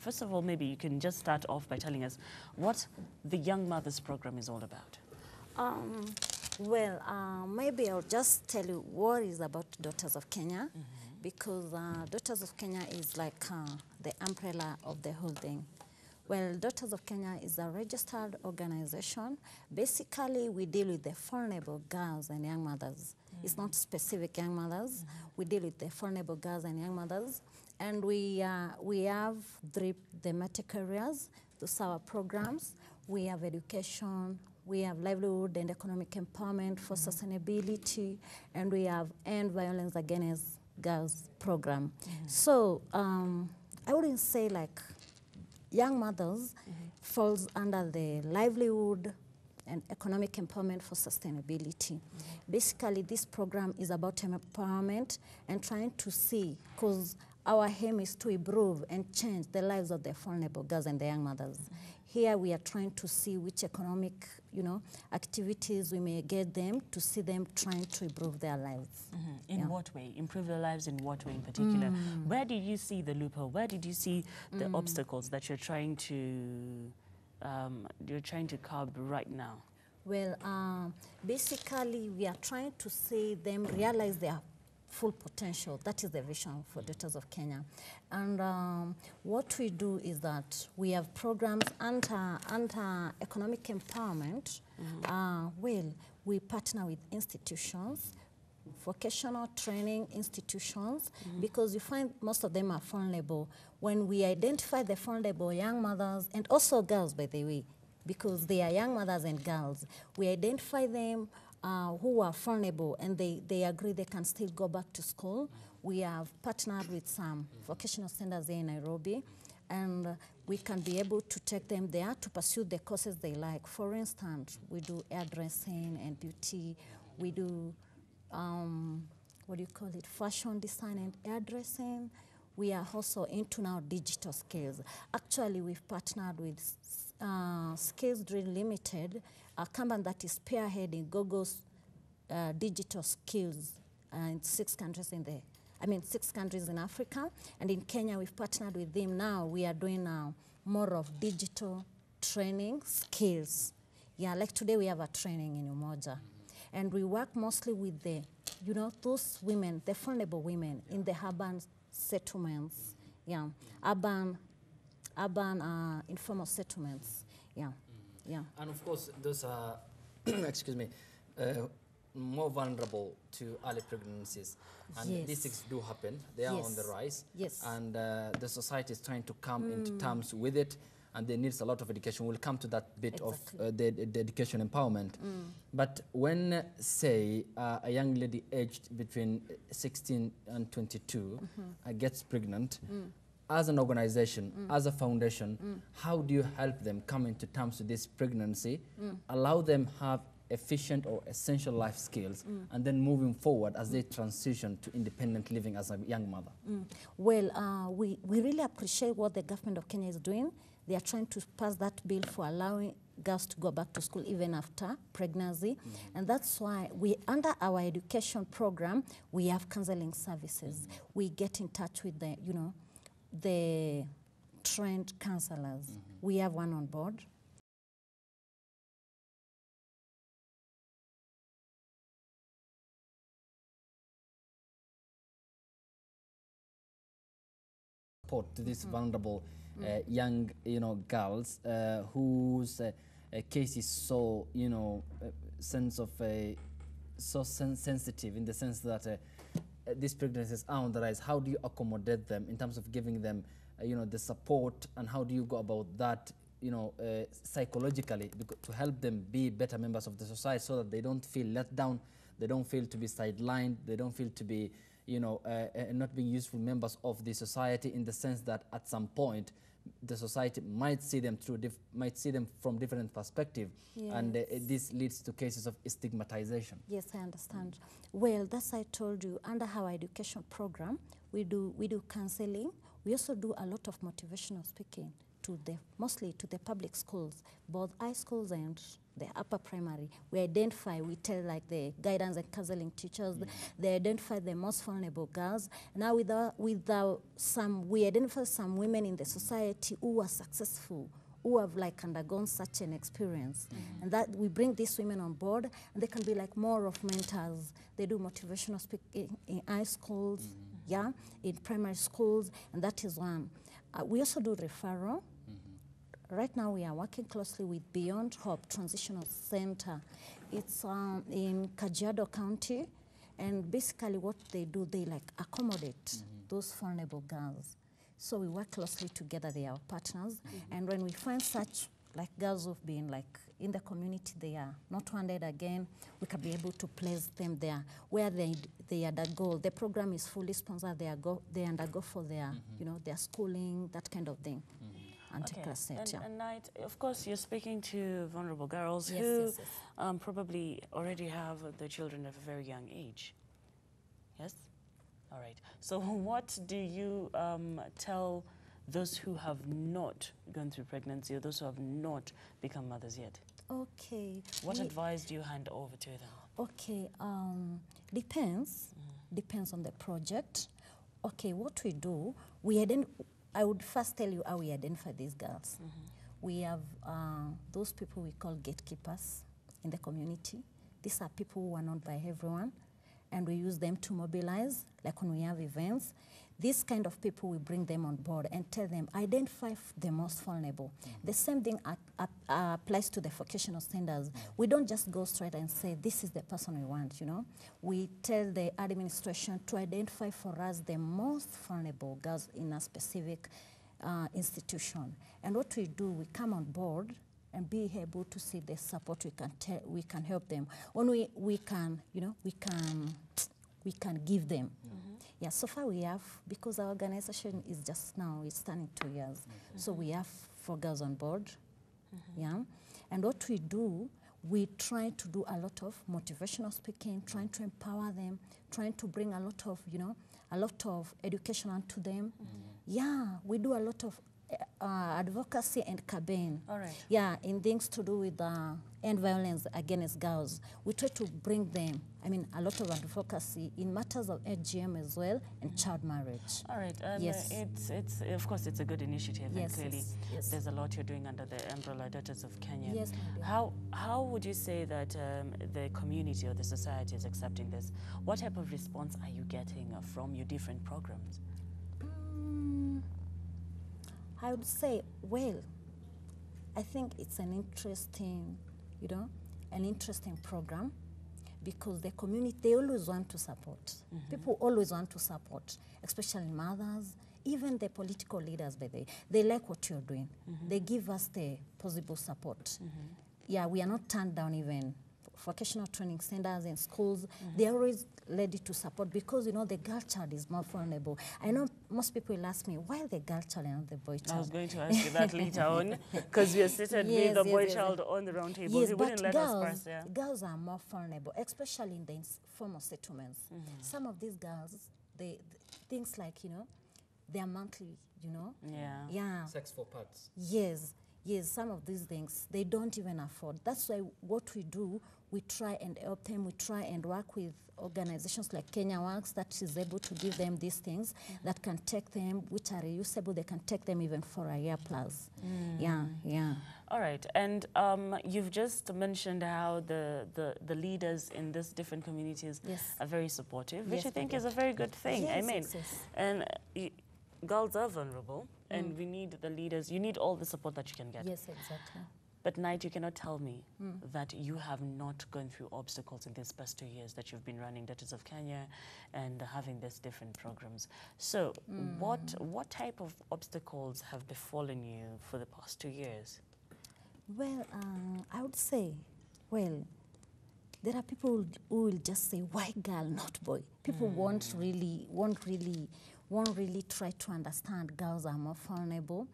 First of all, maybe you can just start off by telling us what the Young Mothers Program is all about. Maybe I'll just tell you what is about Daughters of Kenya, because Daughters of Kenya is like the umbrella of the whole thing. Well, Daughters of Kenya is a registered organization. Basically, we deal with the vulnerable girls and young mothers. It's not specific young mothers. We deal with the vulnerable girls and young mothers. And we have three thematic areas. Those are our programs. We have education, we have livelihood and economic empowerment for sustainability, and we have end violence against girls program. So I wouldn't say like young mothers falls under the livelihood and economic empowerment for sustainability. Basically, this program is about empowerment and trying to see, because our aim is to improve and change the lives of the vulnerable girls and the young mothers. Here we are trying to see which economic, activities we may get them to see them trying to improve their lives. In what way? Improve their lives in what way in particular? Where did you see the loophole? Where did you see the obstacles that you're trying to curb right now? Well, basically we are trying to see them realize their full potential. That is the vision for Daughters of Kenya. And what we do is that we have programs under economic empowerment. We partner with institutions, vocational training institutions, because you find most of them are vulnerable. When we identify the vulnerable young mothers, and also girls, by the way, because they are young mothers and girls, we identify them who are vulnerable and they agree they can still go back to school. We have partnered with some vocational centers here in Nairobi, and we can be able to take them there to pursue the courses they like. For instance, we do hairdressing and beauty. We do, fashion design and hairdressing. We are also into now digital skills. Actually, we've partnered with Skills Drill Limited, a company that is spearheading Google's digital skills in 6 countries in Africa. And in Kenya, we've partnered with them. Now we are doing more of digital training skills. Yeah, like today we have a training in Umoja. And we work mostly with the, those women, the vulnerable women in the urban settlements. Yeah, urban informal settlements. Yeah. And of course, those are, excuse me, more vulnerable to early pregnancies. And these things do happen. They are on the rise. Yes. And the society is trying to come into terms with it, and there needs a lot of education. We'll come to that bit of the education empowerment. But when, say, a young lady aged between 16 and 22 gets pregnant, as an organization, as a foundation, how do you help them come into terms with this pregnancy, allow them have efficient or essential life skills, and then moving forward as they transition to independent living as a young mother? Well, we really appreciate what the government of Kenya is doing. They are trying to pass that bill for allowing girls to go back to school even after pregnancy. And that's why under our education program, we have counseling services. We get in touch with the trained counselors. We have one on board. Support to these vulnerable young, girls whose case is so, sense of so sensitive, in the sense that these pregnancies are on the rise. How do you accommodate them in terms of giving them, the support, and how do you go about that, psychologically, to help them be better members of the society, so that they don't feel let down, they don't feel to be sidelined, they don't feel to be, not being useful members of the society, in the sense that at some point the society might see them from different perspective, and this leads to cases of stigmatization. Yes, I understand. Well, that's I told you, under our education program, we do counseling. We also do a lot of motivational speaking mostly to the public schools, both high schools and the upper primary, we identify, we tell like the guidance and counseling teachers, they identify the most vulnerable girls. Now we identify some women in the society who are successful, who have like undergone such an experience. And that we bring these women on board, and they can be like more of mentors. They do motivational speaking in high schools, yeah, in primary schools, and that is one. We also do referral. Right now we are working closely with Beyond Hope Transitional Center. It's in Kajiado County, and basically what they do, they like accommodate those vulnerable girls. So we work closely together, they are our partners, and when we find such like girls who've been like in the community, they are not wanted again, we can be able to place them there where they undergo. The program is fully sponsored, they undergo for their, you know, their schooling, that kind of thing. And Knight, of course, you're speaking to vulnerable girls Yes, who yes, yes. Probably already have their children at a very young age. Yes? All right. So what do you tell those who have not gone through pregnancy or those who have not become mothers yet? Okay. What advice do you hand over to them? Okay, depends on the project. Okay, what we do, I would first tell you how we identify these girls. We have those people we call gatekeepers in the community. These are people who are known by everyone, and we use them to mobilize, like when we have events. These kind of people, we bring them on board and tell them, identify the most vulnerable. The same thing applies to the vocational centers. We don't just go straight and say, this is the person we want, you know. We tell the administration to identify for us the most vulnerable girls in a specific institution. And what we do, we come on board and be able to see the support we can help them. When we can, you know, we can give them. Yeah, so far we have, because our organization is just now, it's turning 2 years. So we have 4 girls on board, yeah. And what we do, we try to do a lot of motivational speaking, trying to empower them, trying to bring a lot of, you know, a lot of education onto them. Yeah, we do a lot of advocacy and campaign. All right. Yeah, in things to do with end violence against girls. We try to bring them, I mean, a lot of advocacy in matters of FGM as well and child marriage. All right. Yes. It's of course, it's a good initiative, Yes, and clearly yes. there's a lot you're doing under the umbrella Daughters of Kenya. Yes, my dear. How would you say that the community or the society is accepting this? What type of response are you getting from your different programs? I would say, well, I think it's an interesting, you know, an interesting program, because the community, they always want to support. People always want to support, especially mothers, even the political leaders, by the way. They like what you're doing. They give us the possible support. Yeah, we are not turned down even. Vocational training centers and schools, they're always ready to support, because, you know, the girl child is more vulnerable. I know most people will ask me, why the girl child and not the boy child? I was going to ask you that later on, because we are seated with the boy child on the round table. Yes, You wouldn't but let us pass, yeah? girls are more vulnerable, especially in the informal settlements. Some of these girls, things like, you know, their monthly, you know. Yeah. Yeah. Sex for parts. Yes, some of these things, they don't even afford. That's why what we do, we try and help them, we try and work with organizations like Kenya Works that is able to give them these things that can take them, which are reusable, they can take them even for a year plus. Yeah. All right, and you've just mentioned how the leaders in these different communities are very supportive, which Yes, I think they is a very good thing. I Yes, mean, yes. and girls are vulnerable, and we need the leaders. You need all the support that you can get. Yes, exactly. But Knight, you cannot tell me that you have not gone through obstacles in these past 2 years that you've been running Daughters of Kenya and having these different programs. So what type of obstacles have befallen you for the past 2 years? Well, I would say, well, there are people who will just say, why girl, not boy? People won't really try to understand girls are more vulnerable.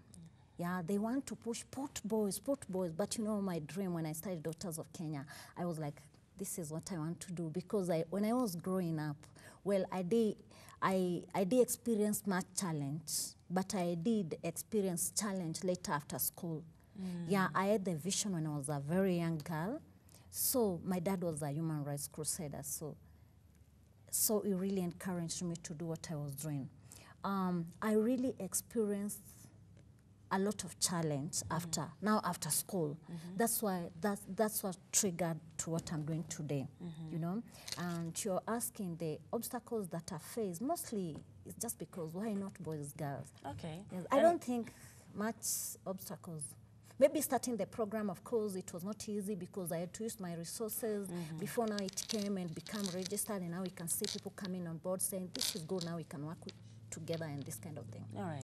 Yeah, they want to push put boys. But you know, my dream when I started Daughters of Kenya, I was like, this is what I want to do. Because when I was growing up, well, I did experience much challenge, but I did experience challenge later after school. Yeah, I had the vision when I was a very young girl. So my dad was a human rights crusader. So he really encouraged me to do what I was doing. I really experienced a lot of challenge after school. That's what triggered to what I'm doing today, you know. And you're asking the obstacles that I face, mostly it's just because why not boys, girls? Okay. Yes, I don't think much obstacles. Maybe starting the program, of course, it was not easy because I had to use my resources. Before now it came and become registered, and now we can see people coming on board saying, this is good, now we can work together and this kind of thing. All right.